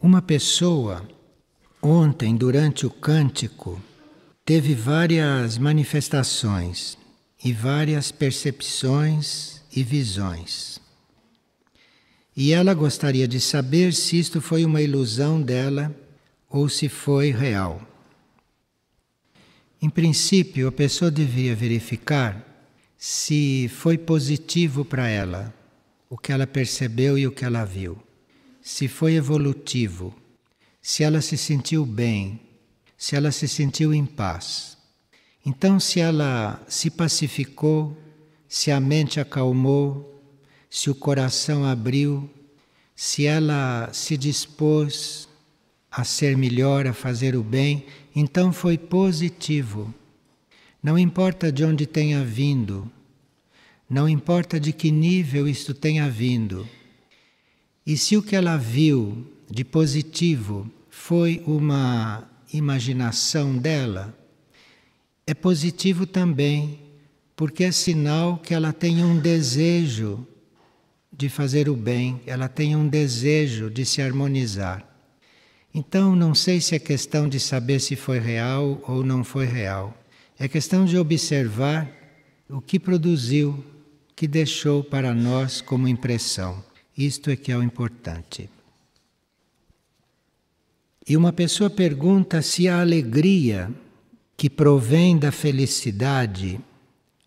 Uma pessoa, ontem, durante o cântico, teve várias manifestações e várias percepções e visões. E ela gostaria de saber se isto foi uma ilusão dela ou se foi real. Em princípio, a pessoa devia verificar se foi positivo para ela o que ela percebeu e o que ela viu. Se foi evolutivo, se ela se sentiu bem, se ela se sentiu em paz. Então, se ela se pacificou, se a mente acalmou, se o coração abriu, se ela se dispôs a ser melhor, a fazer o bem, então foi positivo. Não importa de onde tenha vindo, não importa de que nível isto tenha vindo. E se o que ela viu de positivo foi uma imaginação dela, é positivo também, porque é sinal que ela tem um desejo de fazer o bem, ela tem um desejo de se harmonizar. Então, não sei se é questão de saber se foi real ou não foi real. É questão de observar o que produziu, que deixou para nós como impressão. Isto é que é o importante. E uma pessoa pergunta se a alegria que provém da felicidade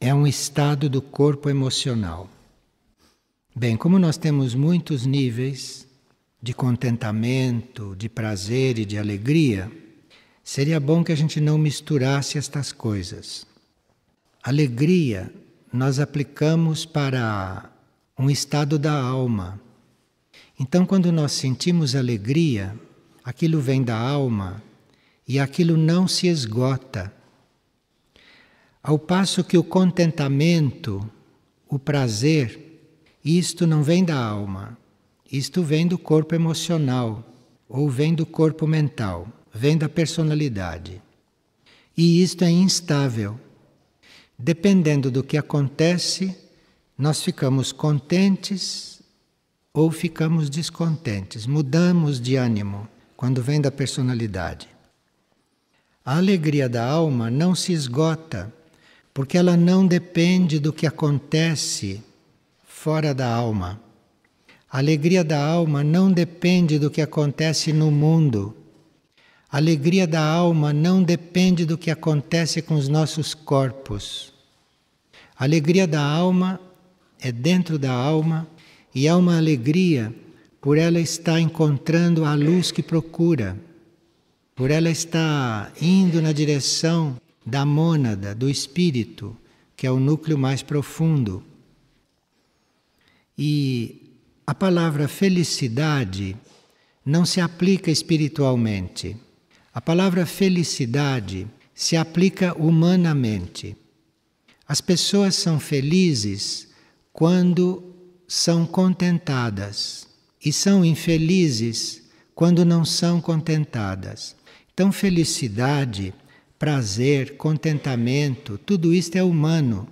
é um estado do corpo emocional. Bem, como nós temos muitos níveis de contentamento, de prazer e de alegria, seria bom que a gente não misturasse estas coisas. Alegria nós aplicamos para um estado da alma. Então, quando nós sentimos alegria, aquilo vem da alma e aquilo não se esgota. Ao passo que o contentamento, o prazer, isto não vem da alma, isto vem do corpo emocional ou vem do corpo mental, vem da personalidade. E isto é instável. Dependendo do que acontece, nós ficamos contentes ou ficamos descontentes, mudamos de ânimo quando vem da personalidade. A alegria da alma não se esgota, porque ela não depende do que acontece fora da alma. A alegria da alma não depende do que acontece no mundo. A alegria da alma não depende do que acontece com os nossos corpos. A alegria da alma é dentro da alma e há uma alegria por ela estar encontrando a luz que procura, por ela estar indo na direção da mônada, do espírito, que é o núcleo mais profundo. E a palavra felicidade não se aplica espiritualmente. A palavra felicidade se aplica humanamente. As pessoas são felizes quando são contentadas e são infelizes quando não são contentadas. Então, felicidade, prazer, contentamento, tudo isto é humano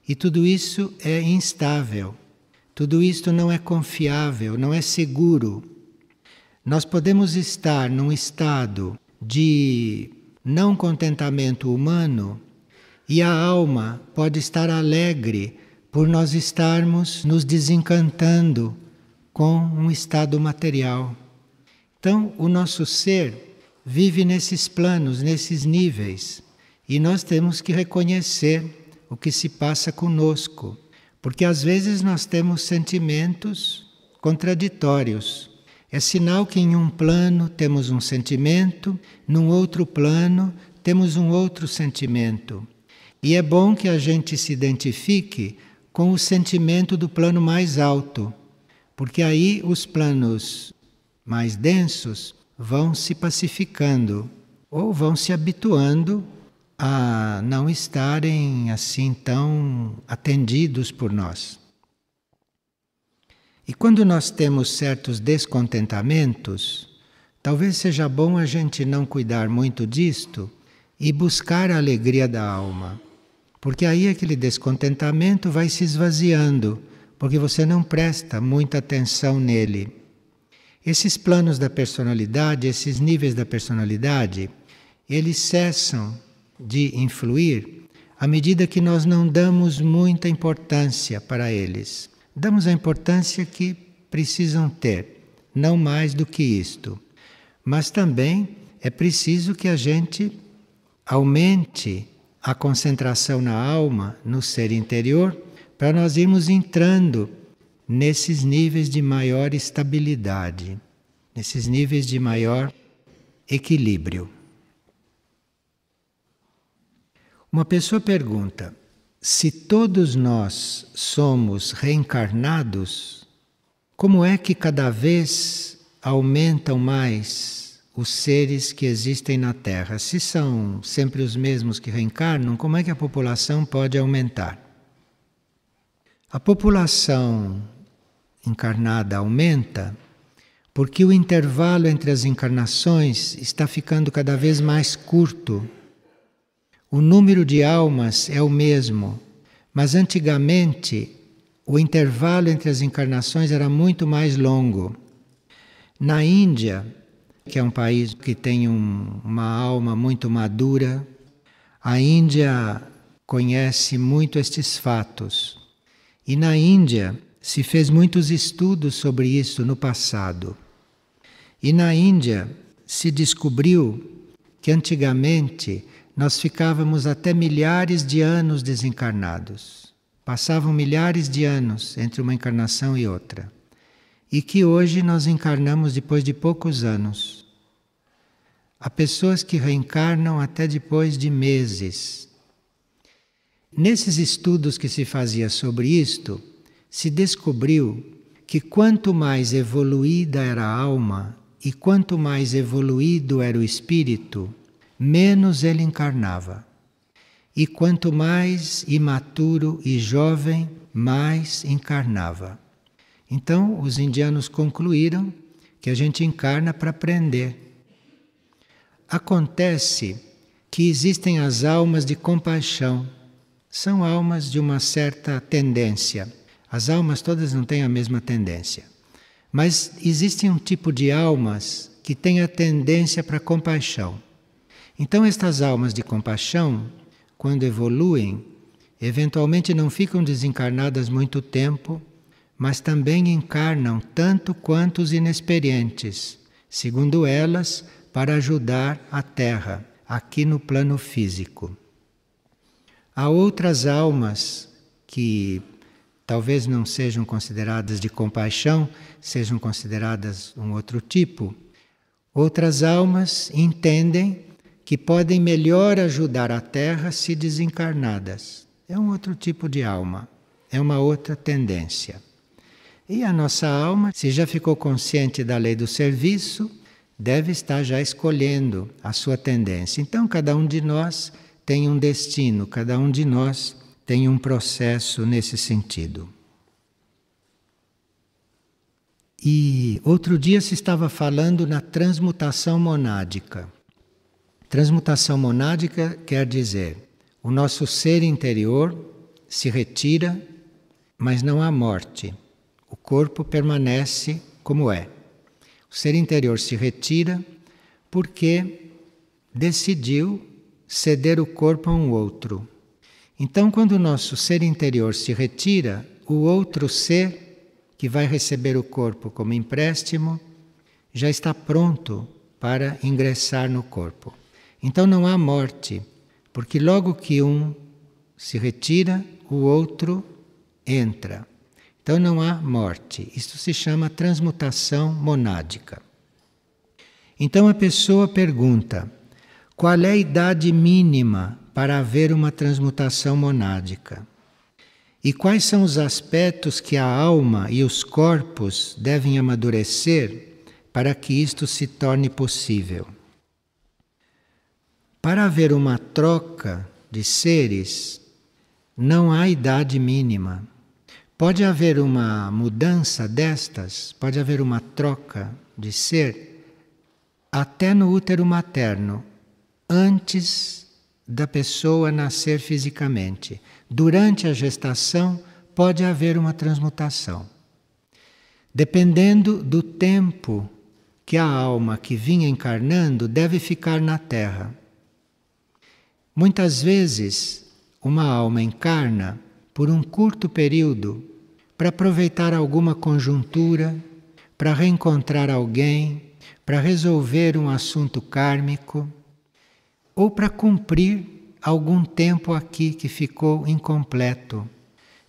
e tudo isso é instável. Tudo isto não é confiável, não é seguro. Nós podemos estar num estado de não contentamento humano e a alma pode estar alegre por nós estarmos nos desencantando com um estado material. Então, o nosso ser vive nesses planos, nesses níveis, e nós temos que reconhecer o que se passa conosco, porque às vezes nós temos sentimentos contraditórios. É sinal que em um plano temos um sentimento, num outro plano temos um outro sentimento. E é bom que a gente se identifique com o sentimento do plano mais alto, porque aí os planos mais densos vão se pacificando ou vão se habituando a não estarem assim tão atendidos por nós. E quando nós temos certos descontentamentos, talvez seja bom a gente não cuidar muito disto e buscar a alegria da alma. Porque aí aquele descontentamento vai se esvaziando, porque você não presta muita atenção nele. Esses planos da personalidade, esses níveis da personalidade, eles cessam de influir à medida que nós não damos muita importância para eles. Damos a importância que precisam ter, não mais do que isto. Mas também é preciso que a gente aumente a concentração na alma, no ser interior, para nós irmos entrando nesses níveis de maior estabilidade, nesses níveis de maior equilíbrio. Uma pessoa pergunta: se todos nós somos reencarnados, como é que cada vez aumentam mais os seres que existem na Terra? Se são sempre os mesmos que reencarnam, como é que a população pode aumentar? A população encarnada aumenta porque o intervalo entre as encarnações está ficando cada vez mais curto. O número de almas é o mesmo, mas antigamente o intervalo entre as encarnações era muito mais longo. Na Índia, que é um país que tem uma alma muito madura, a Índia conhece muito estes fatos. E na Índia se fez muitos estudos sobre isso no passado. E na Índia se descobriu que antigamente nós ficávamos até milhares de anos desencarnados. Passavam milhares de anos entre uma encarnação e outra. E que hoje nós encarnamos depois de poucos anos. Há pessoas que reencarnam até depois de meses. Nesses estudos que se fazia sobre isto, se descobriu que quanto mais evoluída era a alma e quanto mais evoluído era o espírito, menos ele encarnava. E quanto mais imaturo e jovem, mais encarnava. Então, os indianos concluíram que a gente encarna para aprender. Acontece que existem as almas de compaixão. São almas de uma certa tendência. As almas todas não têm a mesma tendência. Mas existe um tipo de almas que tem a tendência para a compaixão. Então, estas almas de compaixão, quando evoluem, eventualmente não ficam desencarnadas muito tempo, mas também encarnam tanto quanto os inexperientes, segundo elas, para ajudar a Terra, aqui no plano físico. Há outras almas que talvez não sejam consideradas de compaixão, sejam consideradas um outro tipo. Outras almas entendem que podem melhor ajudar a Terra se desencarnadas. É um outro tipo de alma, é uma outra tendência. E a nossa alma, se já ficou consciente da lei do serviço, deve estar já escolhendo a sua tendência. Então, cada um de nós tem um destino, cada um de nós tem um processo nesse sentido. E outro dia se estava falando na transmutação monádica. Transmutação monádica quer dizer, o nosso ser interior se retira, mas não há morte. O corpo permanece como é. O ser interior se retira porque decidiu ceder o corpo a um outro. Então, quando o nosso ser interior se retira, o outro ser, que vai receber o corpo como empréstimo, já está pronto para ingressar no corpo. Então não há morte, porque logo que um se retira, o outro entra. Então não há morte. Isto se chama transmutação monádica. Então a pessoa pergunta: qual é a idade mínima para haver uma transmutação monádica? E quais são os aspectos que a alma e os corpos devem amadurecer para que isto se torne possível? Para haver uma troca de seres, não há idade mínima. Pode haver uma mudança destas, pode haver uma troca de ser até no útero materno, antes da pessoa nascer fisicamente. Durante a gestação pode haver uma transmutação. dependendo do tempo que a alma que vinha encarnando deve ficar na Terra. Muitas vezes, uma alma encarna por um curto período para aproveitar alguma conjuntura, para reencontrar alguém, para resolver um assunto kármico, ou para cumprir algum tempo aqui que ficou incompleto.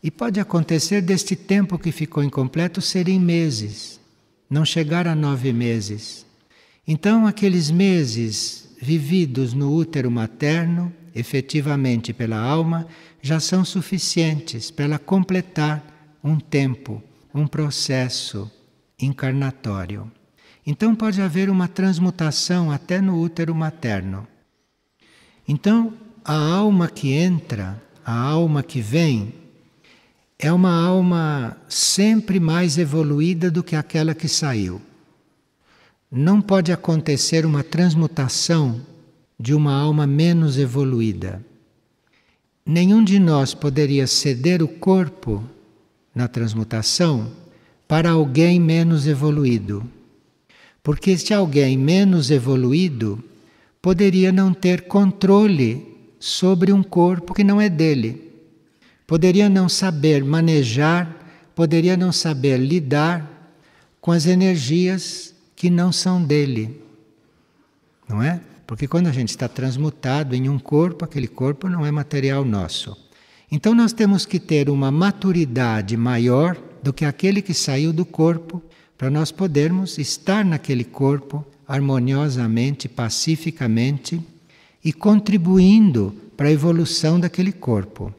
E pode acontecer deste tempo que ficou incompleto ser em meses, não chegar a 9 meses. Então, aqueles meses vividos no útero materno, efetivamente pela alma, já são suficientes para ela completar um tempo, um processo encarnatório. Então pode haver uma transmutação até no útero materno. Então, a alma que entra, a alma que vem, é uma alma sempre mais evoluída do que aquela que saiu. Não pode acontecer uma transmutação de uma alma menos evoluída. Nenhum de nós poderia ceder o corpo na transmutação para alguém menos evoluído. Porque este alguém menos evoluído poderia não ter controle sobre um corpo que não é dele. Poderia não saber manejar, poderia não saber lidar com as energias que não são dele. Não é? Porque quando a gente está transmutado em um corpo, aquele corpo não é material nosso. Então nós temos que ter uma maturidade maior do que aquele que saiu do corpo, para nós podermos estar naquele corpo harmoniosamente, pacificamente e contribuindo para a evolução daquele corpo.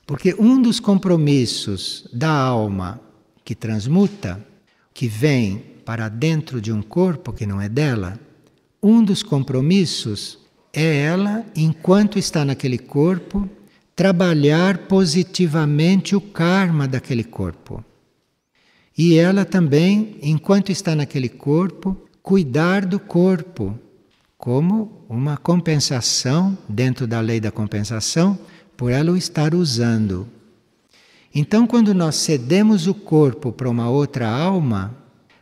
Porque um dos compromissos da alma que transmuta, que vem para dentro de um corpo que não é dela, um dos compromissos é ela, enquanto está naquele corpo, trabalhar positivamente o karma daquele corpo. E ela também, enquanto está naquele corpo, cuidar do corpo, como uma compensação, dentro da lei da compensação, por ela o estar usando. Então, quando nós cedemos o corpo para uma outra alma,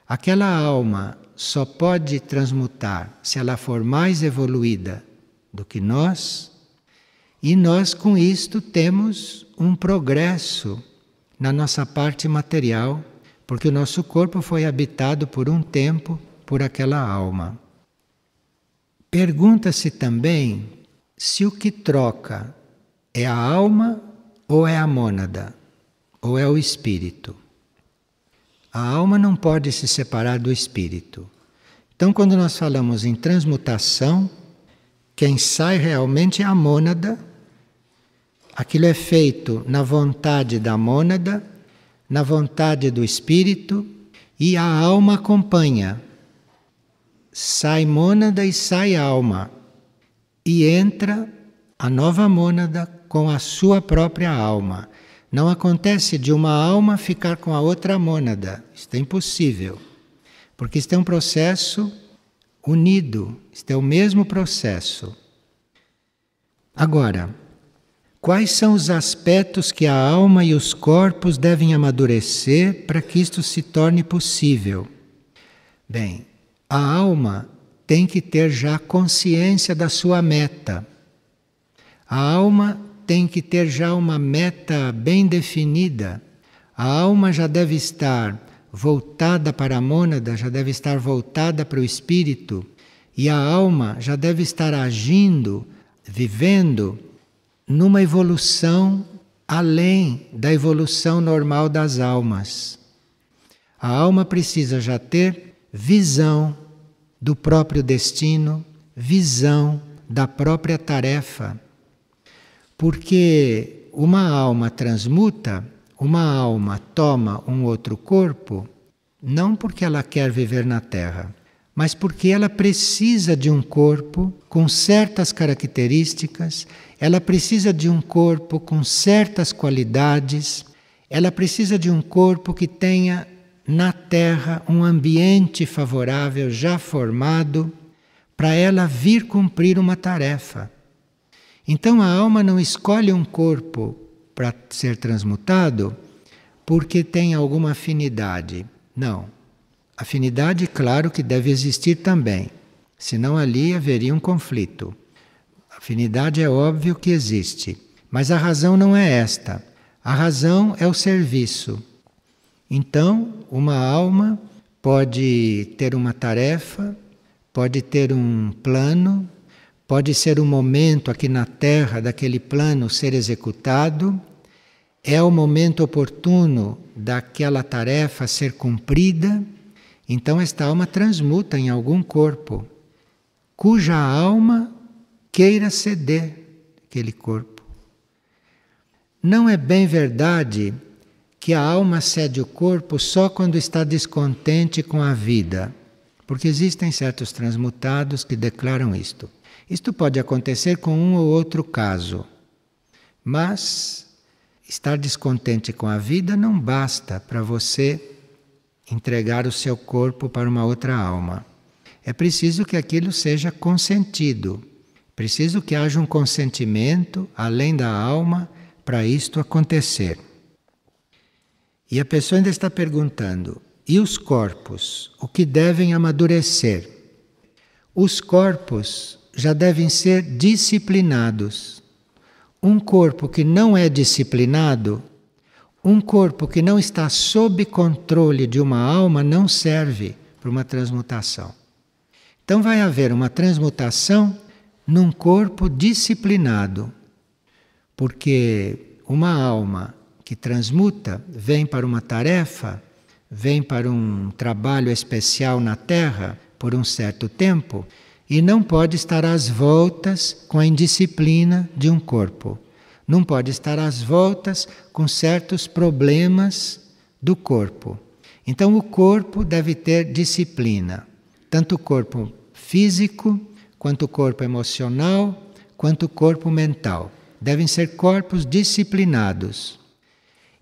aquela alma só pode transmutar se ela for mais evoluída do que nós, e nós com isto temos um progresso na nossa parte material, porque o nosso corpo foi habitado por um tempo por aquela alma. Pergunta-se também se o que troca é a alma ou é a mônada, ou é o espírito. A alma não pode se separar do espírito. Então, quando nós falamos em transmutação, quem sai realmente é a mônada. Aquilo é feito na vontade da mônada, na vontade do espírito, e a alma acompanha. Sai mônada e sai alma. E entra a nova mônada com a sua própria alma. Não acontece de uma alma ficar com a outra mônada. Isso é impossível. Porque isso é um processo unido. Isso é o mesmo processo. Agora, quais são os aspectos que a alma e os corpos devem amadurecer para que isto se torne possível? Bem, a alma tem que ter já consciência da sua meta. A alma tem que ter já uma meta bem definida. A alma já deve estar voltada para a mônada, já deve estar voltada para o espírito, e a alma já deve estar agindo, vivendo numa evolução além da evolução normal das almas. A alma precisa já ter visão do próprio destino, visão da própria tarefa. Porque uma alma transmuta, uma alma toma um outro corpo, não porque ela quer viver na Terra, mas porque ela precisa de um corpo com certas características, ela precisa de um corpo com certas qualidades, ela precisa de um corpo que tenha na Terra um ambiente favorável já formado para ela vir cumprir uma tarefa. Então a alma não escolhe um corpo para ser transmutado porque tem alguma afinidade. Não. Afinidade, claro que deve existir também, senão ali haveria um conflito. Afinidade é óbvio que existe, mas a razão não é esta. A razão é o serviço. Então, uma alma pode ter uma tarefa, pode ter um plano, pode ser um momento aqui na Terra daquele plano ser executado, é o momento oportuno daquela tarefa ser cumprida, então esta alma transmuta em algum corpo, cuja alma queira ceder aquele corpo. Não é bem verdade que a alma cede o corpo só quando está descontente com a vida, porque existem certos transmutados que declaram isto. Isto pode acontecer com um ou outro caso, mas estar descontente com a vida não basta para você entregar o seu corpo para uma outra alma. É preciso que aquilo seja consentido, preciso que haja um consentimento além da alma para isto acontecer. E a pessoa ainda está perguntando, e os corpos, o que devem amadurecer? Os corpos já devem ser disciplinados. Um corpo que não é disciplinado, um corpo que não está sob controle de uma alma, não serve para uma transmutação. Então vai haver uma transmutação num corpo disciplinado, porque uma alma que transmuta vem para uma tarefa, vem para um trabalho especial na Terra por um certo tempo e não pode estar às voltas com a indisciplina de um corpo. Não pode estar às voltas com certos problemas do corpo. Então o corpo deve ter disciplina, tanto o corpo físico, quanto o corpo emocional, quanto o corpo mental. Devem ser corpos disciplinados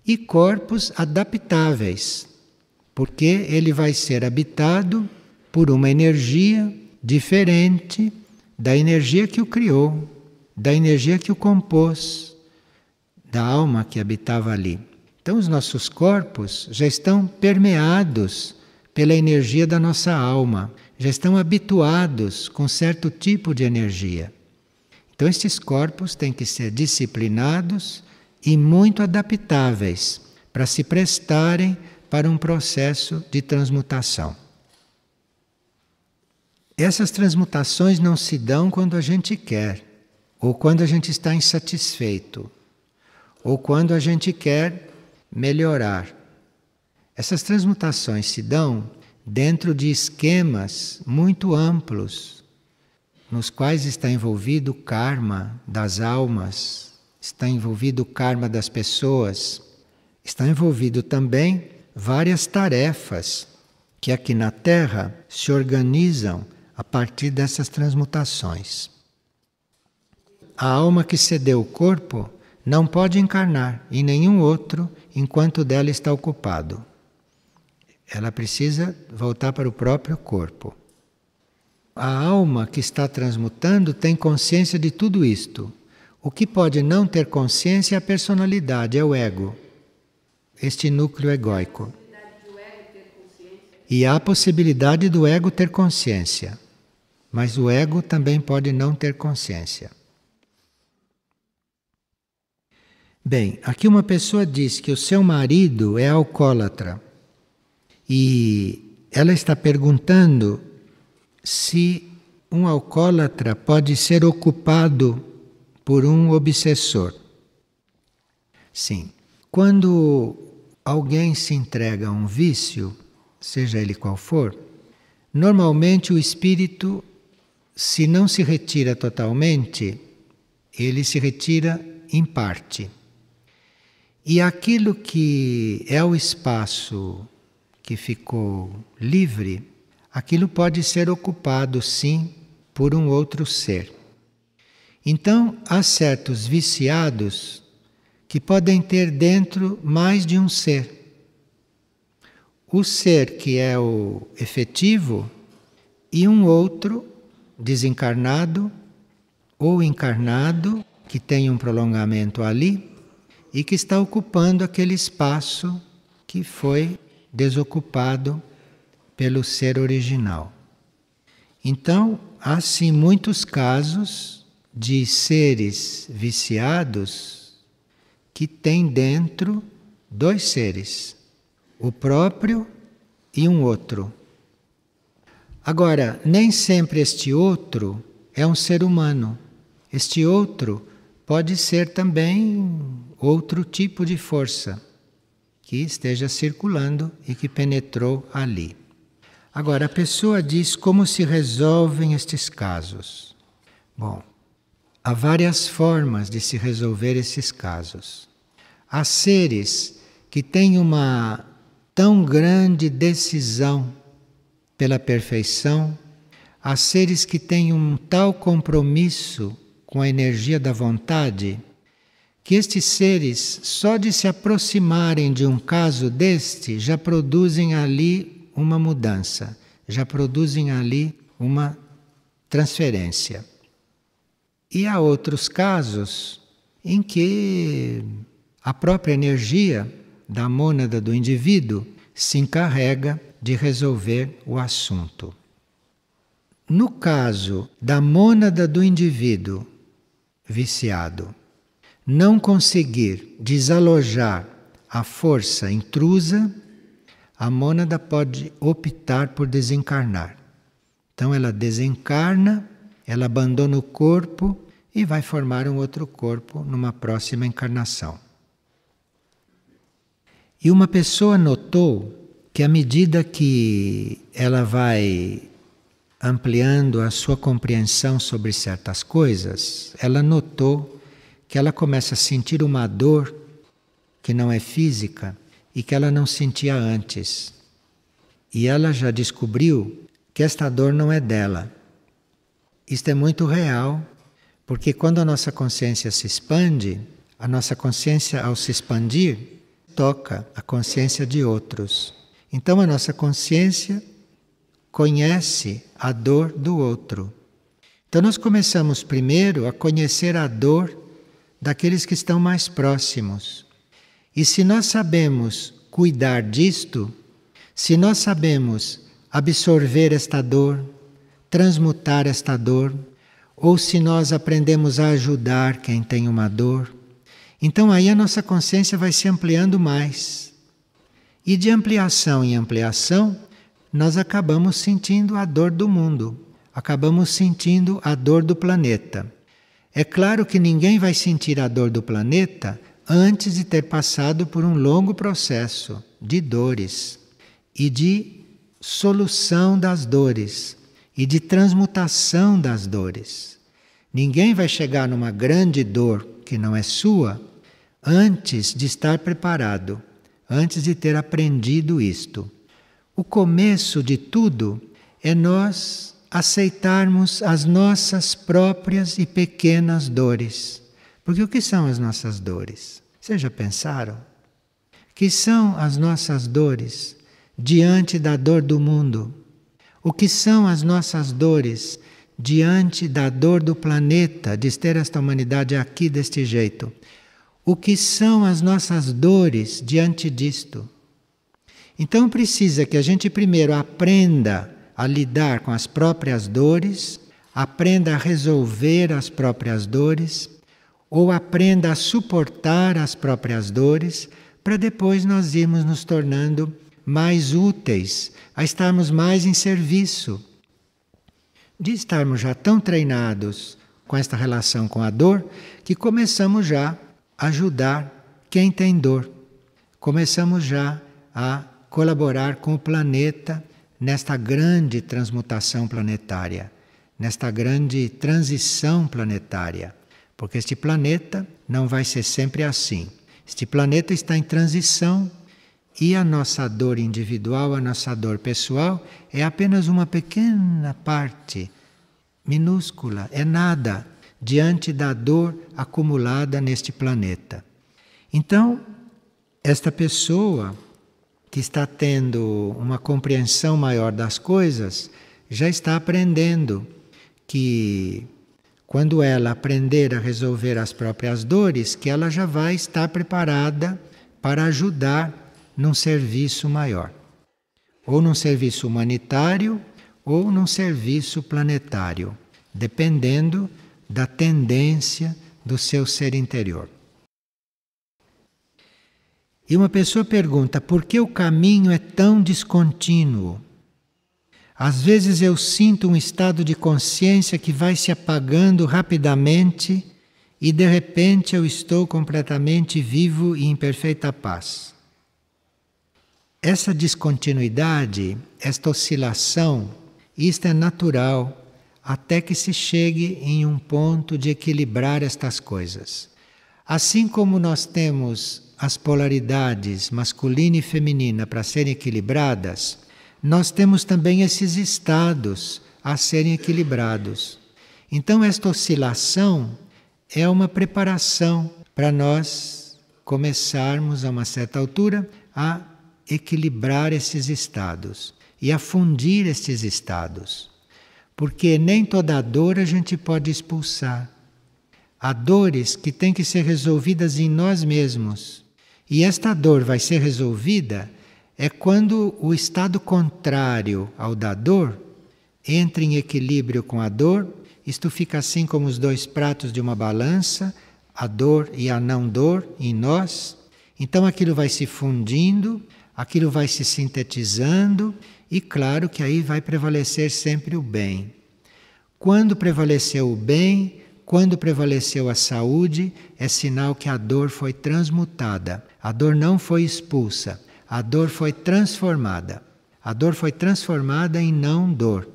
e corpos adaptáveis, porque ele vai ser habitado por uma energia diferente da energia que o criou, da energia que o compôs, da alma que habitava ali. Então os nossos corpos já estão permeados pela energia da nossa alma, já estão habituados com certo tipo de energia. Então estes corpos têm que ser disciplinados e muito adaptáveis para se prestarem para um processo de transmutação. Essas transmutações não se dão quando a gente quer, ou quando a gente está insatisfeito, ou quando a gente quer melhorar. Essas transmutações se dão dentro de esquemas muito amplos, nos quais está envolvido o karma das almas, está envolvido o karma das pessoas, está envolvido também várias tarefas que aqui na Terra se organizam a partir dessas transmutações. A alma que cedeu o corpo não pode encarnar em nenhum outro enquanto dela está ocupado. Ela precisa voltar para o próprio corpo. A alma que está transmutando tem consciência de tudo isto. O que pode não ter consciência é a personalidade, é o ego, este núcleo egóico. E há a possibilidade do ego ter consciência, mas o ego também pode não ter consciência. Bem, aqui uma pessoa diz que o seu marido é alcoólatra e ela está perguntando se um alcoólatra pode ser ocupado por um obsessor. Sim, quando alguém se entrega a um vício, seja ele qual for, normalmente o espírito, se não se retira totalmente, ele se retira em parte. E aquilo que é o espaço que ficou livre, aquilo pode ser ocupado, sim, por um outro ser. Então, há certos viciados que podem ter dentro mais de um ser. O ser que é o efetivo e um outro desencarnado ou encarnado que tem um prolongamento ali e que está ocupando aquele espaço que foi desocupado pelo ser original. Então, há sim muitos casos de seres viciados que têm dentro dois seres, o próprio e um outro. Agora, nem sempre este outro é um ser humano. Este outro pode ser também outro tipo de força que esteja circulando e que penetrou ali. Agora, a pessoa diz como se resolvem estes casos. Bom, há várias formas de se resolver esses casos. Há seres que têm uma tão grande decisão pela perfeição, há seres que têm um tal compromisso com a energia da vontade, que estes seres, só de se aproximarem de um caso deste, já produzem ali uma mudança, já produzem ali uma transferência. E há outros casos em que a própria energia da mônada do indivíduo se encarrega de resolver o assunto. No caso da mônada do indivíduo viciado não conseguir desalojar a força intrusa, a mônada pode optar por desencarnar. Então ela desencarna, ela abandona o corpo e vai formar um outro corpo numa próxima encarnação. E uma pessoa notou que à medida que ela vai ampliando a sua compreensão sobre certas coisas, ela notou que ela começa a sentir uma dor que não é física e que ela não sentia antes. E ela já descobriu que esta dor não é dela. Isto é muito real, porque quando a nossa consciência se expande, a nossa consciência, ao se expandir, toca a consciência de outros. Então a nossa consciência conhece a dor do outro. Então nós começamos primeiro a conhecer a dor daqueles que estão mais próximos. E se nós sabemos cuidar disto, se nós sabemos absorver esta dor, transmutar esta dor, ou se nós aprendemos a ajudar quem tem uma dor, então aí a nossa consciência vai se ampliando mais. E de ampliação em ampliação, nós acabamos sentindo a dor do mundo, acabamos sentindo a dor do planeta. É claro que ninguém vai sentir a dor do planeta antes de ter passado por um longo processo de dores e de solução das dores e de transmutação das dores. Ninguém vai chegar numa grande dor que não é sua antes de estar preparado, antes de ter aprendido isto. O começo de tudo é nós aceitarmos as nossas próprias e pequenas dores. Porque o que são as nossas dores? Vocês já pensaram? Que são as nossas dores diante da dor do mundo? O que são as nossas dores diante da dor do planeta, de ter esta humanidade aqui deste jeito? O que são as nossas dores diante disto? Então precisa que a gente primeiro aprenda a lidar com as próprias dores, aprenda a resolver as próprias dores, ou aprenda a suportar as próprias dores, para depois nós irmos nos tornando mais úteis, a estarmos mais em serviço. De estarmos já tão treinados com esta relação com a dor, que começamos já a ajudar quem tem dor. Começamos já a colaborar com o planeta nesta grande transmutação planetária, nesta grande transição planetária. Porque este planeta não vai ser sempre assim. Este planeta está em transição e a nossa dor individual, a nossa dor pessoal, é apenas uma pequena parte, minúscula, é nada, diante da dor acumulada neste planeta. Então, esta pessoa que está tendo uma compreensão maior das coisas, já está aprendendo que quando ela aprender a resolver as próprias dores, que ela já vai estar preparada para ajudar num serviço maior, ou num serviço humanitário, ou num serviço planetário, dependendo da tendência do seu ser interior. E uma pessoa pergunta: por que o caminho é tão descontínuo? Às vezes eu sinto um estado de consciência que vai se apagando rapidamente e de repente eu estou completamente vivo e em perfeita paz. Essa descontinuidade, esta oscilação, isto é natural até que se chegue em um ponto de equilibrar estas coisas. Assim como nós temos as polaridades masculina e feminina para serem equilibradas, nós temos também esses estados a serem equilibrados. Então esta oscilação é uma preparação para nós começarmos a uma certa altura a equilibrar esses estados e a fundir esses estados. Porque nem toda dor a gente pode expulsar. Há dores que têm que ser resolvidas em nós mesmos. E esta dor vai ser resolvida é quando o estado contrário ao da dor entra em equilíbrio com a dor. Isto fica assim como os dois pratos de uma balança, a dor e a não dor em nós. Então aquilo vai se fundindo, aquilo vai se sintetizando e claro que aí vai prevalecer sempre o bem. Quando prevaleceu o bem, quando prevaleceu a saúde, é sinal que a dor foi transmutada. A dor não foi expulsa, a dor foi transformada. A dor foi transformada em não dor.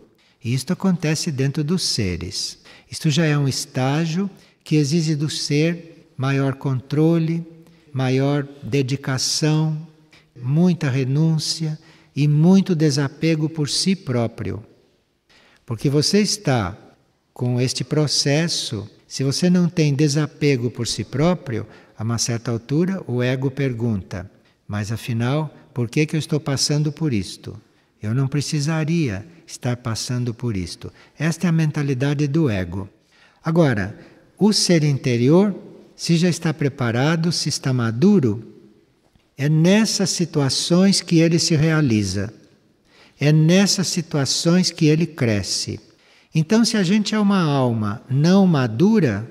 E isto acontece dentro dos seres. Isto já é um estágio que exige do ser maior controle, maior dedicação, muita renúncia e muito desapego por si próprio. Porque você está com este processo, se você não tem desapego por si próprio, a uma certa altura o ego pergunta: mas afinal, por que eu estou passando por isto? Eu não precisaria estar passando por isto. Esta é a mentalidade do ego. Agora, o ser interior, se já está preparado, se está maduro, é nessas situações que ele se realiza. É nessas situações que ele cresce. Então, se a gente é uma alma não madura,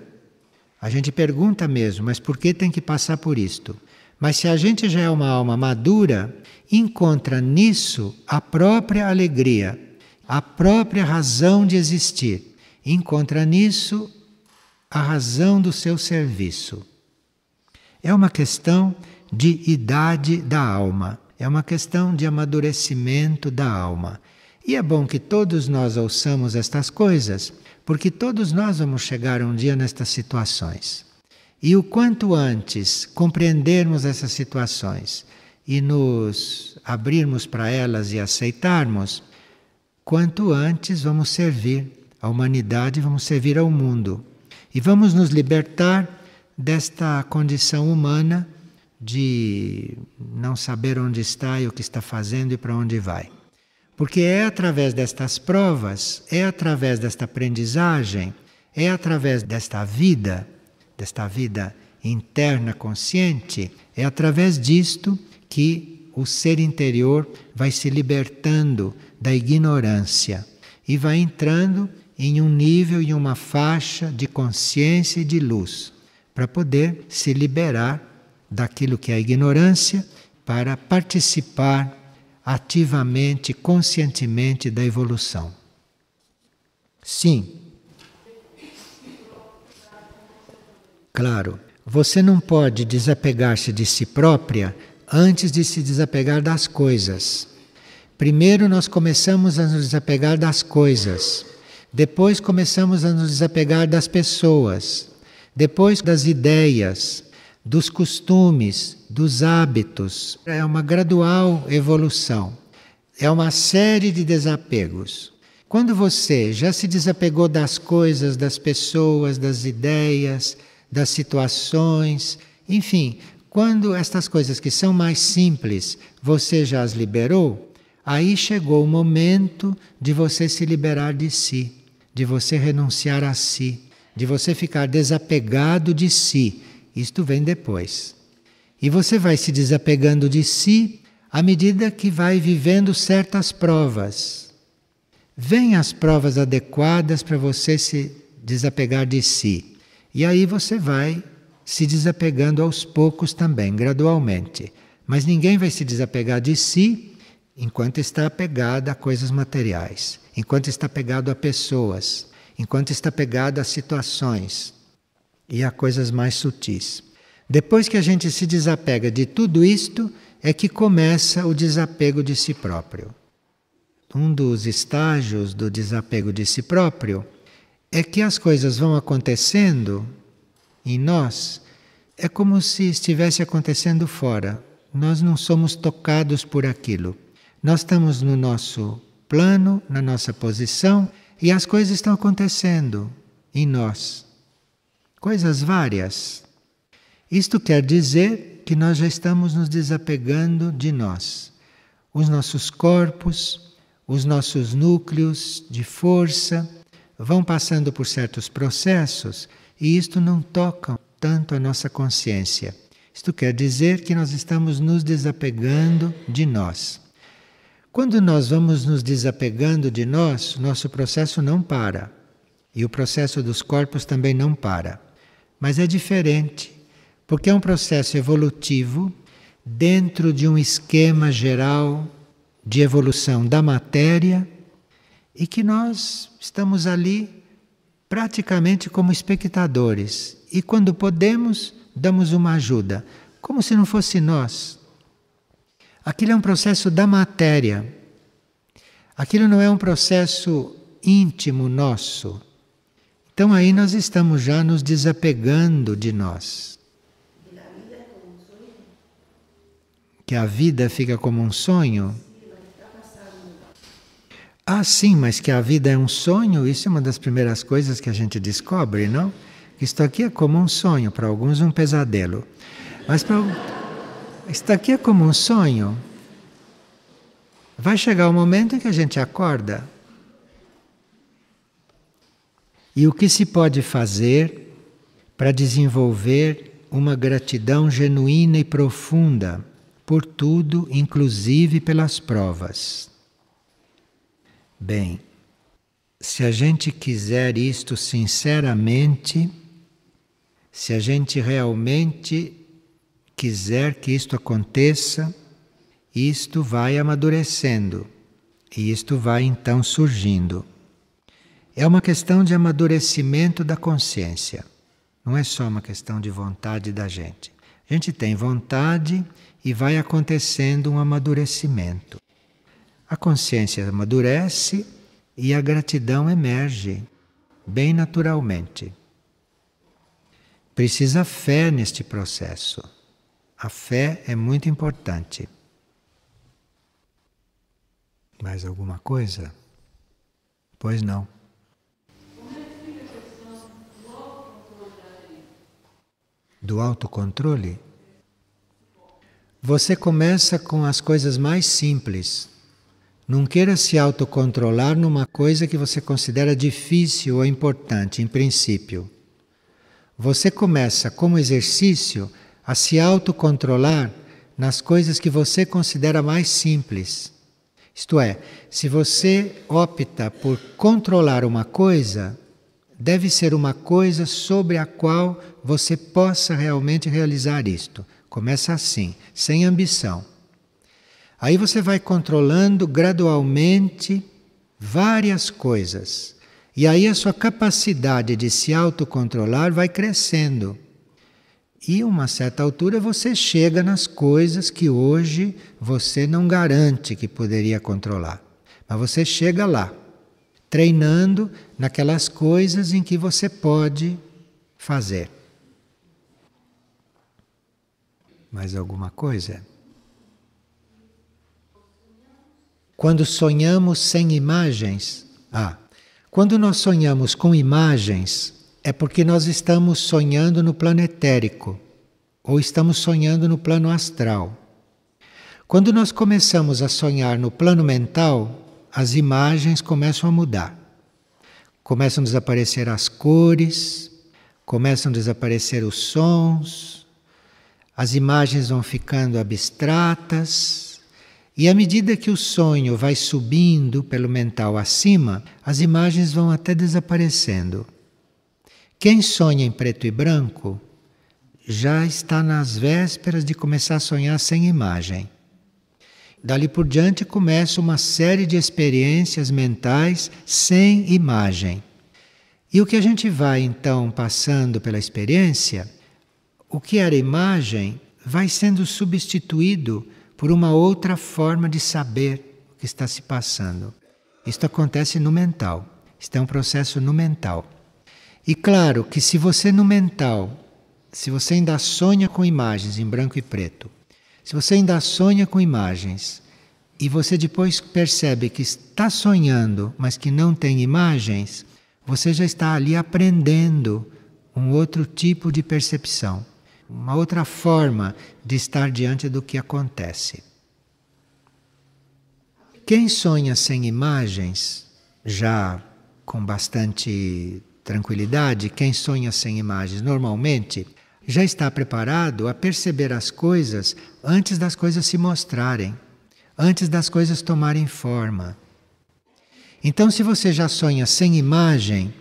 a gente pergunta mesmo, mas por que tem que passar por isto? Mas se a gente já é uma alma madura, encontra nisso a própria alegria, a própria razão de existir. Encontra nisso a razão do seu serviço. É uma questão de idade da alma, é uma questão de amadurecimento da alma. E é bom que todos nós ouçamos estas coisas, porque todos nós vamos chegar um dia nestas situações. E o quanto antes compreendermos essas situações e nos abrirmos para elas e aceitarmos, quanto antes vamos servir a humanidade, vamos servir ao mundo. E vamos nos libertar desta condição humana de não saber onde está e o que está fazendo e para onde vai. Porque é através destas provas, é através desta aprendizagem, é através desta vida interna consciente, é através disto que o ser interior vai se libertando da ignorância e vai entrando em um nível, em uma faixa de consciência e de luz, para poder se liberar daquilo que é a ignorância, para participar ativamente, conscientemente da evolução. Sim. Claro, você não pode desapegar-se de si própria antes de se desapegar das coisas. Primeiro nós começamos a nos desapegar das coisas, depois começamos a nos desapegar das pessoas, depois das ideias, dos costumes, dos hábitos. É uma gradual evolução, é uma série de desapegos. Quando você já se desapegou das coisas, das pessoas, das ideias, das situações, enfim, quando estas coisas que são mais simples você já as liberou, aí chegou o momento de você se liberar de si, de você renunciar a si, de você ficar desapegado de si. Isto vem depois. E você vai se desapegando de si à medida que vai vivendo certas provas. Vêm as provas adequadas para você se desapegar de si. E aí você vai se desapegando aos poucos também, gradualmente. Mas ninguém vai se desapegar de si enquanto está apegado a coisas materiais, enquanto está apegado a pessoas, enquanto está apegado a situações e a coisas mais sutis. Depois que a gente se desapega de tudo isto, é que começa o desapego de si próprio. Um dos estágios do desapego de si próprio é que as coisas vão acontecendo em nós, é como se estivesse acontecendo fora. Nós não somos tocados por aquilo. Nós estamos no nosso plano, na nossa posição, e as coisas estão acontecendo em nós. Coisas várias. Isto quer dizer que nós já estamos nos desapegando de nós. Os nossos corpos, os nossos núcleos de força vão passando por certos processos e isto não toca tanto a nossa consciência. Isto quer dizer que nós estamos nos desapegando de nós. Quando nós vamos nos desapegando de nós, nosso processo não para. E o processo dos corpos também não para. Mas é diferente, porque é um processo evolutivo dentro de um esquema geral de evolução da matéria e que nós estamos ali praticamente como espectadores. E quando podemos, damos uma ajuda, como se não fosse nós. Aquilo é um processo da matéria. Aquilo não é um processo íntimo nosso. Então aí nós estamos já nos desapegando de nós. Que a vida fica como um sonho? Ah, sim, mas que a vida é um sonho, isso é uma das primeiras coisas que a gente descobre, não? Isto aqui é como um sonho, para alguns um pesadelo. Mas isto aqui é como um sonho. Vai chegar o momento em que a gente acorda. E o que se pode fazer para desenvolver uma gratidão genuína e profunda por tudo, inclusive pelas provas? Bem, se a gente quiser isto sinceramente, se a gente realmente quiser que isto aconteça, isto vai amadurecendo e isto vai então surgindo. É uma questão de amadurecimento da consciência, não é só uma questão de vontade da gente. A gente tem vontade e vai acontecendo um amadurecimento. A consciência amadurece e a gratidão emerge, bem naturalmente. Precisa fé neste processo. A fé é muito importante. Mais alguma coisa? Pois não. Do autocontrole? Você começa com as coisas mais simples. Não queira se autocontrolar numa coisa que você considera difícil ou importante, em princípio. Você começa, como exercício, a se autocontrolar nas coisas que você considera mais simples. Isto é, se você opta por controlar uma coisa, deve ser uma coisa sobre a qual você possa realmente realizar isto. Começa assim, sem ambição. Aí você vai controlando gradualmente várias coisas. E aí a sua capacidade de se autocontrolar vai crescendo. E a uma certa altura você chega nas coisas que hoje você não garante que poderia controlar. Mas você chega lá, treinando naquelas coisas em que você pode fazer. Mais alguma coisa? Quando sonhamos sem imagens, quando nós sonhamos com imagens, é porque nós estamos sonhando no plano etérico, ou estamos sonhando no plano astral. Quando nós começamos a sonhar no plano mental, as imagens começam a mudar. Começam a desaparecer as cores, começam a desaparecer os sons, as imagens vão ficando abstratas, e à medida que o sonho vai subindo pelo mental acima, as imagens vão até desaparecendo. Quem sonha em preto e branco já está nas vésperas de começar a sonhar sem imagem. Dali por diante começa uma série de experiências mentais sem imagem. E o que a gente vai então passando pela experiência, o que era imagem vai sendo substituído por uma outra forma de saber o que está se passando. Isto acontece no mental. Isto é um processo no mental. E claro que se você no mental, se você ainda sonha com imagens em branco e preto, se você ainda sonha com imagens e você depois percebe que está sonhando, mas que não tem imagens, você já está ali aprendendo um outro tipo de percepção, uma outra forma de estar diante do que acontece. Quem sonha sem imagens, já com bastante tranquilidade, quem sonha sem imagens normalmente já está preparado a perceber as coisas antes das coisas se mostrarem, antes das coisas tomarem forma. Então, se você já sonha sem imagem,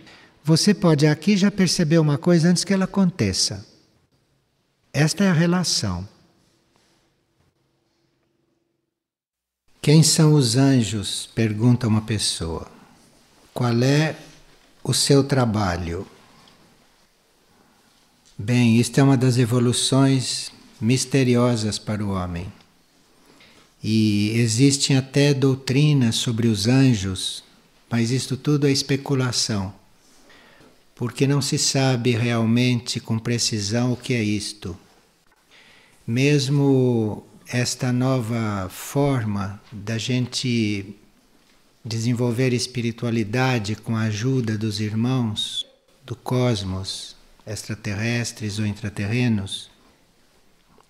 você pode aqui já perceber uma coisa antes que ela aconteça. Esta é a relação. Quem são os anjos? Pergunta uma pessoa. Qual é o seu trabalho? Bem, isto é uma das evoluções misteriosas para o homem. E existem até doutrinas sobre os anjos, mas isto tudo é especulação, porque não se sabe realmente com precisão o que é isto. Mesmo esta nova forma da gente desenvolver espiritualidade com a ajuda dos irmãos do cosmos, extraterrestres ou intraterrenos,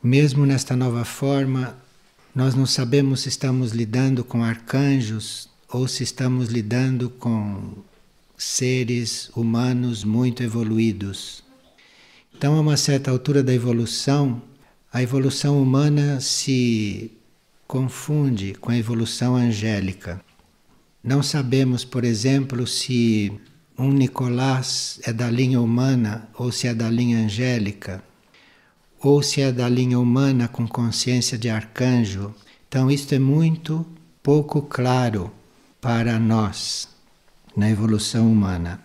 mesmo nesta nova forma, nós não sabemos se estamos lidando com arcanjos ou se estamos lidando com seres humanos muito evoluídos. Então, a uma certa altura da evolução, a evolução humana se confunde com a evolução angélica. Não sabemos, por exemplo, se um Nicolás é da linha humana ou se é da linha angélica, ou se é da linha humana com consciência de arcanjo. Então, isto é muito pouco claro para nós na evolução humana.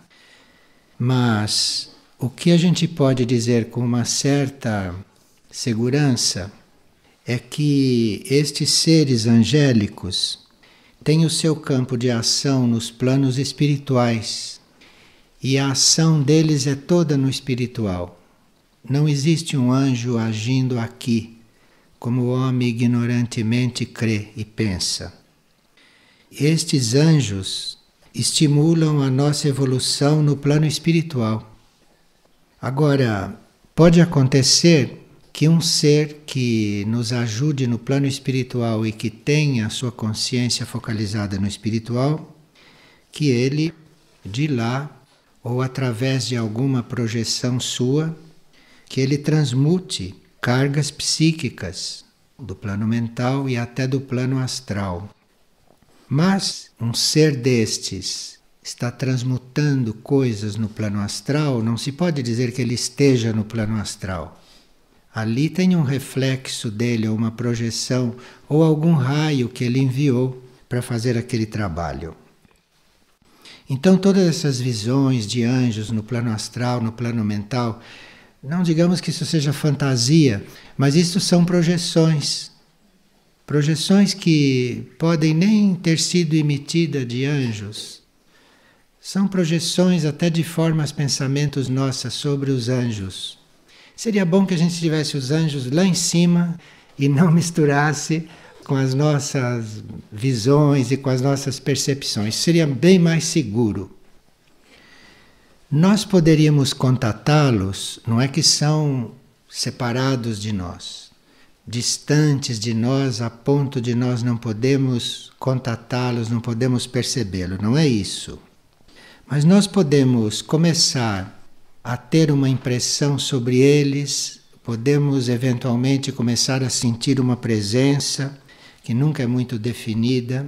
Mas o que a gente pode dizer com uma certa segurança é que estes seres angélicos têm o seu campo de ação nos planos espirituais e a ação deles é toda no espiritual. Não existe um anjo agindo aqui, como o homem ignorantemente crê e pensa. Estes anjos estimulam a nossa evolução no plano espiritual. Agora, pode acontecer que um ser que nos ajude no plano espiritual e que tenha a sua consciência focalizada no espiritual, que ele, de lá, ou através de alguma projeção sua, que ele transmute cargas psíquicas do plano mental e até do plano astral. Mas um ser destes está transmutando coisas no plano astral, não se pode dizer que ele esteja no plano astral. Ali tem um reflexo dele, ou uma projeção, ou algum raio que ele enviou para fazer aquele trabalho. Então todas essas visões de anjos no plano astral, no plano mental, não digamos que isso seja fantasia, mas isso são projeções. Projeções que podem nem ter sido emitidas de anjos. São projeções até de formas, pensamentos nossas sobre os anjos. Seria bom que a gente tivesse os anjos lá em cima e não misturasse com as nossas visões e com as nossas percepções. Seria bem mais seguro. Nós poderíamos contatá-los, não é que são separados de nós, distantes de nós a ponto de nós não podemos contatá-los, não podemos percebê-los, não é isso. Mas nós podemos começar a ter uma impressão sobre eles podemos eventualmente começar a sentir uma presença que nunca é muito definida,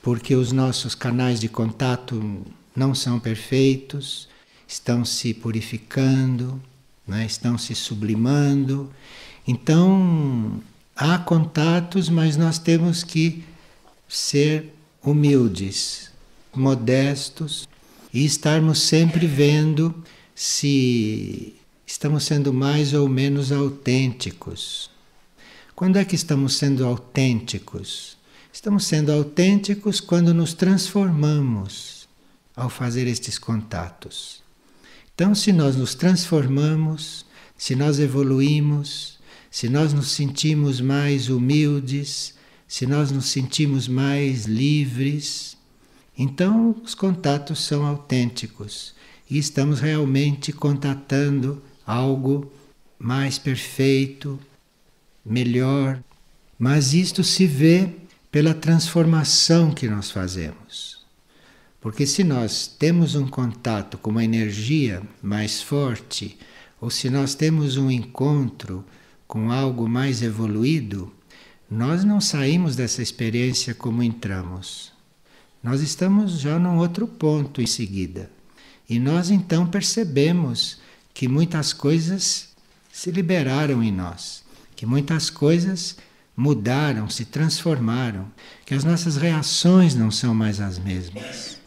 porque os nossos canais de contato não são perfeitos, estão se purificando, né? Estão se sublimando. Então, há contatos, mas nós temos que ser humildes, modestos e estarmos sempre vendo se estamos sendo mais ou menos autênticos. Quando é que estamos sendo autênticos? Estamos sendo autênticos quando nos transformamos ao fazer estes contatos. Então, se nós nos transformamos, se nós evoluímos, se nós nos sentimos mais humildes, se nós nos sentimos mais livres, então os contatos são autênticos e estamos realmente contatando algo mais perfeito, melhor. Mas isto se vê pela transformação que nós fazemos. Porque se nós temos um contato com uma energia mais forte, ou se nós temos um encontro com algo mais evoluído, nós não saímos dessa experiência como entramos. Nós estamos já num outro ponto em seguida. E nós então percebemos que muitas coisas se liberaram em nós, que muitas coisas mudaram, se transformaram, que as nossas reações não são mais as mesmas.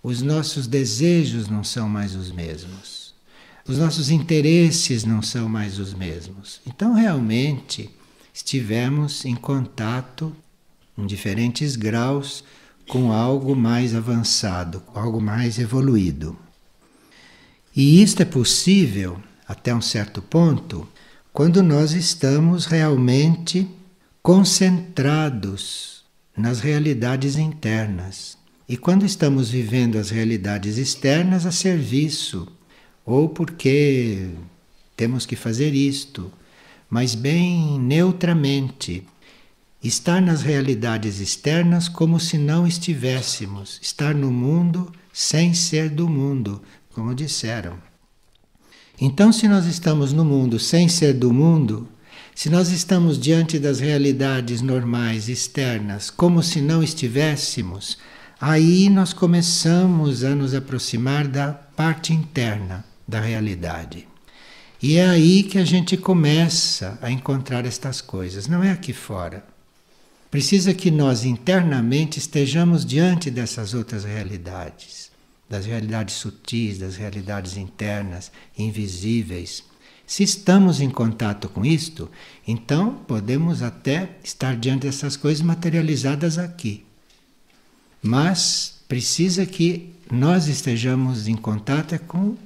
Os nossos desejos não são mais os mesmos. Os nossos interesses não são mais os mesmos. Então, realmente, estivemos em contato, em diferentes graus, com algo mais avançado, com algo mais evoluído. E isto é possível, até um certo ponto, quando nós estamos realmente concentrados nas realidades internas. E quando estamos vivendo as realidades externas a serviço, ou porque temos que fazer isto, mas bem neutramente. Estar nas realidades externas como se não estivéssemos. Estar no mundo sem ser do mundo, como disseram. Então, se nós estamos no mundo sem ser do mundo, se nós estamos diante das realidades normais externas como se não estivéssemos, aí nós começamos a nos aproximar da parte interna da realidade. E é aí que a gente começa a encontrar estas coisas, não é aqui fora. Precisa que nós internamente estejamos diante dessas outras realidades, das realidades sutis, das realidades internas, invisíveis. Se estamos em contato com isto, então podemos até estar diante dessas coisas materializadas aqui. Mas precisa que nós estejamos em contato com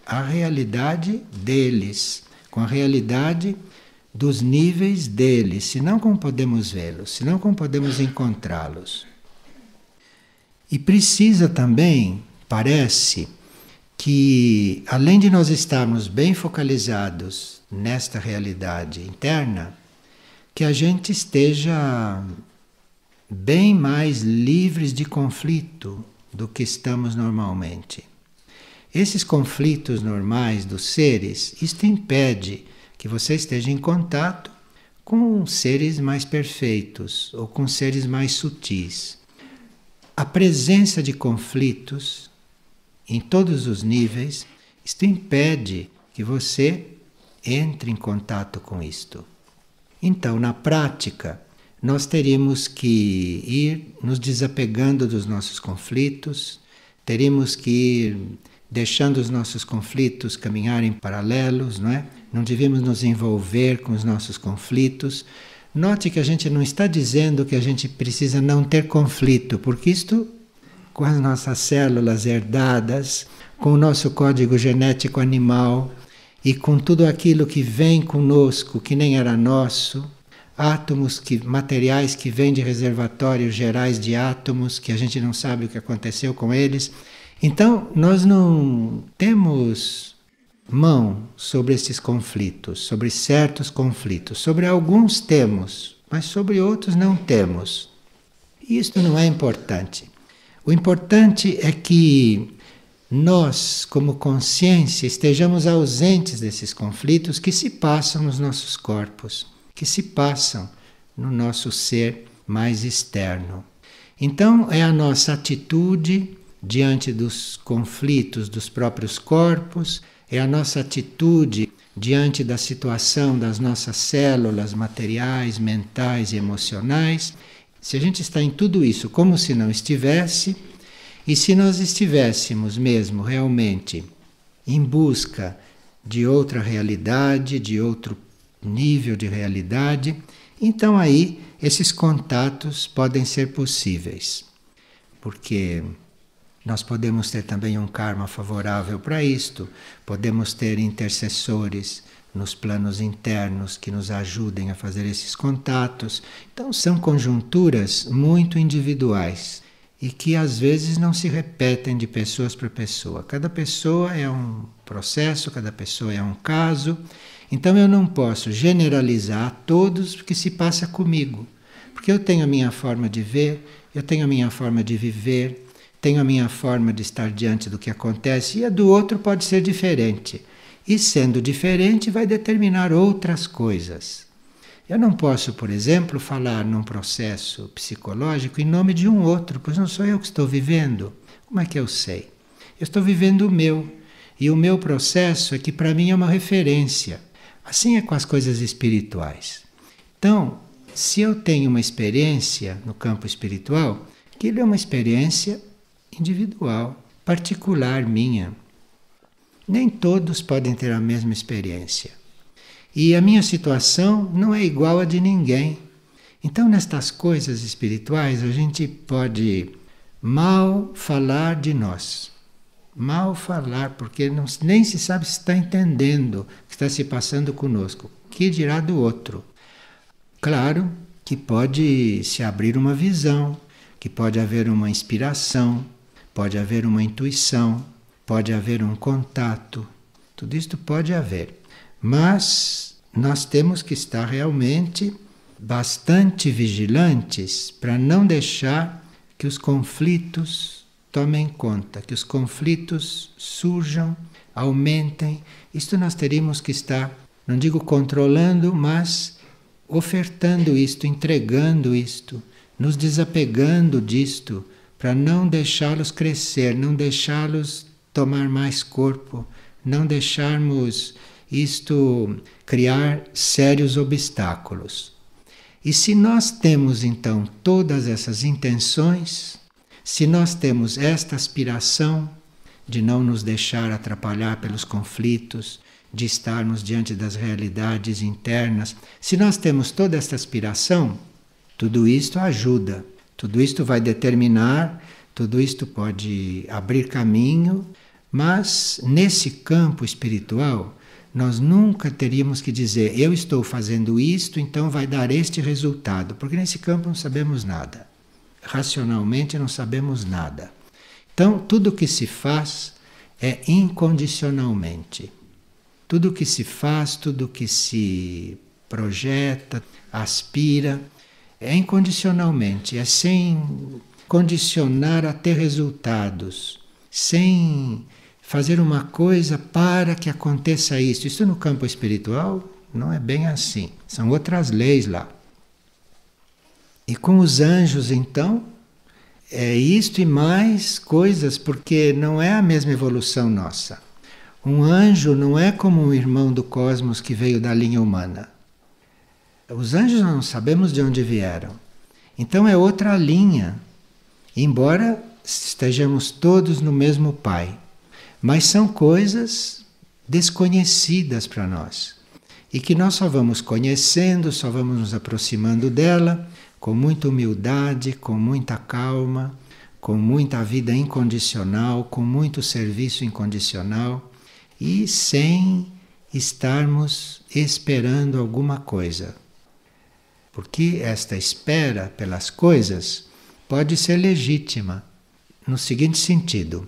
a realidade deles, com a realidade dos níveis deles, senão como podemos vê-los, senão como podemos encontrá-los. E precisa também, parece, que além de nós estarmos bem focalizados nesta realidade interna, que a gente esteja bem mais livres de conflito do que estamos normalmente. Esses conflitos normais dos seres, isto impede que você esteja em contato com seres mais perfeitos ou com seres mais sutis. A presença de conflitos em todos os níveis, isto impede que você entre em contato com isto. Então, na prática, nós teríamos que ir nos desapegando dos nossos conflitos, teríamos que ir deixando os nossos conflitos caminharem paralelos, não é? Não devíamos nos envolver com os nossos conflitos. Note que a gente não está dizendo que a gente precisa não ter conflito, porque isto, com as nossas células herdadas, com o nosso código genético animal e com tudo aquilo que vem conosco, que nem era nosso, átomos, materiais que vêm de reservatórios gerais de átomos, que a gente não sabe o que aconteceu com eles. Então, nós não temos mão sobre esses conflitos, sobre certos conflitos. Sobre alguns temos, mas sobre outros não temos. E isto não é importante. O importante é que nós, como consciência, estejamos ausentes desses conflitos que se passam nos nossos corpos, que se passam no nosso ser mais externo. Então, é a nossa atitude diante dos conflitos dos próprios corpos, é a nossa atitude diante da situação das nossas células materiais, mentais e emocionais. Se a gente está em tudo isso como se não estivesse, e se nós estivéssemos mesmo realmente em busca de outra realidade, de outro nível de realidade, então aí esses contatos podem ser possíveis. Porque nós podemos ter também um karma favorável para isto, podemos ter intercessores nos planos internos que nos ajudem a fazer esses contatos. Então são conjunturas muito individuais e que às vezes não se repetem de pessoas para pessoa. Cada pessoa é um processo, cada pessoa é um caso. Então eu não posso generalizar a todos o que se passa comigo, porque eu tenho a minha forma de ver, eu tenho a minha forma de viver, tenho a minha forma de estar diante do que acontece e a do outro pode ser diferente. E sendo diferente vai determinar outras coisas. Eu não posso, por exemplo, falar num processo psicológico em nome de um outro, pois não sou eu que estou vivendo. Como é que eu sei? Eu estou vivendo o meu. E o meu processo é que para mim é uma referência. Assim é com as coisas espirituais. Então, se eu tenho uma experiência no campo espiritual, aquilo é uma experiência individual, particular minha. Nem todos podem ter a mesma experiência. E a minha situação não é igual a de ninguém. Então, nestas coisas espirituais, a gente pode mal falar de nós. Mal falar, porque nem se sabe se está entendendo o que está se passando conosco. Que dirá do outro? Claro que pode se abrir uma visão, que pode haver uma inspiração, pode haver uma intuição, pode haver um contato. Tudo isto pode haver. Mas nós temos que estar realmente bastante vigilantes para não deixar que os conflitos tomem conta, que os conflitos surjam, aumentem. Isto nós teríamos que estar, não digo controlando, mas ofertando isto, entregando isto, nos desapegando disto, para não deixá-los crescer, não deixá-los tomar mais corpo, não deixarmos isto criar sérios obstáculos. E se nós temos então todas essas intenções, se nós temos esta aspiração de não nos deixar atrapalhar pelos conflitos, de estarmos diante das realidades internas, se nós temos toda esta aspiração, tudo isto ajuda, tudo isto vai determinar, tudo isto pode abrir caminho, mas nesse campo espiritual, nós nunca teríamos que dizer, eu estou fazendo isto, então vai dar este resultado, porque nesse campo não sabemos nada. Racionalmente não sabemos nada. Então, tudo que se faz é incondicionalmente. Tudo que se faz, tudo que se projeta, aspira, é incondicionalmente, é sem condicionar a ter resultados, sem fazer uma coisa para que aconteça isso. Isso no campo espiritual não é bem assim. São outras leis lá. E com os anjos, então, é isto e mais coisas, porque não é a mesma evolução nossa. Um anjo não é como um irmão do cosmos que veio da linha humana. Os anjos não sabemos de onde vieram. Então é outra linha. Embora estejamos todos no mesmo Pai. Mas são coisas desconhecidas para nós. E que nós só vamos conhecendo, só vamos nos aproximando dela com muita humildade, com muita calma, com muita vida incondicional, com muito serviço incondicional e sem estarmos esperando alguma coisa. Porque esta espera pelas coisas pode ser legítima no seguinte sentido.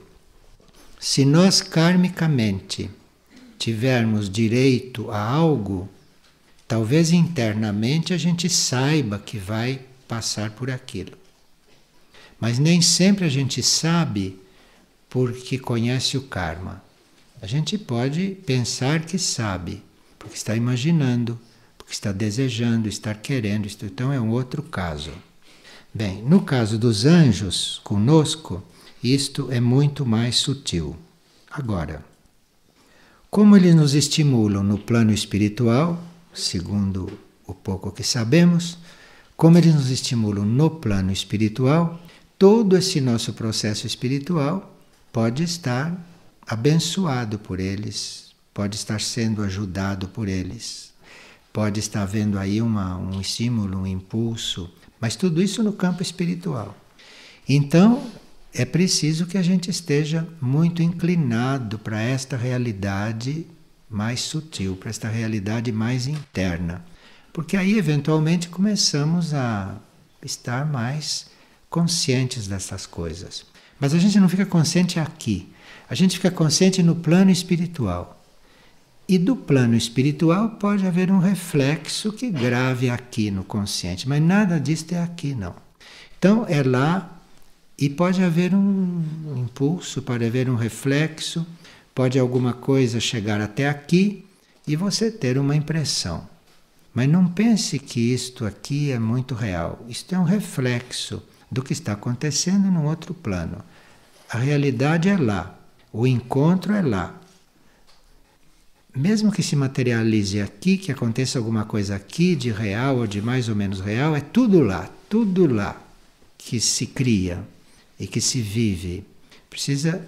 Se nós karmicamente tivermos direito a algo, talvez internamente a gente saiba que vai passar por aquilo. Mas nem sempre a gente sabe porque conhece o karma. A gente pode pensar que sabe, porque está imaginando, porque está desejando, está querendo. Então é um outro caso. Bem, no caso dos anjos conosco, isto é muito mais sutil. Agora, como eles nos estimulam no plano espiritual, segundo o pouco que sabemos, como eles nos estimulam no plano espiritual, todo esse nosso processo espiritual pode estar abençoado por eles, pode estar sendo ajudado por eles, pode estar havendo aí um estímulo, um impulso, mas tudo isso no campo espiritual. Então, é preciso que a gente esteja muito inclinado para esta realidade mais sutil, para esta realidade mais interna, porque aí eventualmente começamos a estar mais conscientes dessas coisas. Mas a gente não fica consciente aqui. A gente fica consciente no plano espiritual. E do plano espiritual pode haver um reflexo que grave aqui no consciente, mas nada disso é aqui, não. Então é lá e pode haver um impulso, pode haver um reflexo, pode alguma coisa chegar até aqui e você ter uma impressão. Mas não pense que isto aqui é muito real. Isto é um reflexo do que está acontecendo num outro plano. A realidade é lá. O encontro é lá. Mesmo que se materialize aqui, que aconteça alguma coisa aqui de real ou de mais ou menos real, é tudo lá que se cria e que se vive. Precisa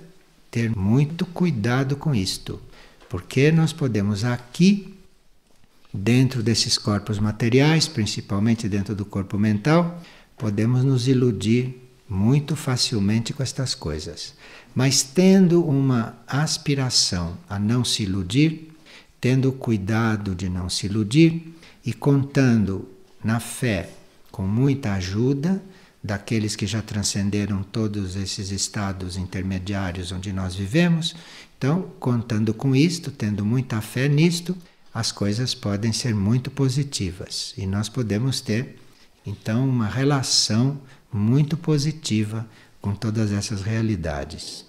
ter muito cuidado com isto, porque nós podemos aqui, dentro desses corpos materiais, principalmente dentro do corpo mental, podemos nos iludir muito facilmente com estas coisas. Mas tendo uma aspiração a não se iludir, tendo cuidado de não se iludir e contando na fé com muita ajuda daqueles que já transcenderam todos esses estados intermediários onde nós vivemos, então, contando com isto, tendo muita fé nisto, as coisas podem ser muito positivas e nós podemos ter, então, uma relação muito positiva com todas essas realidades.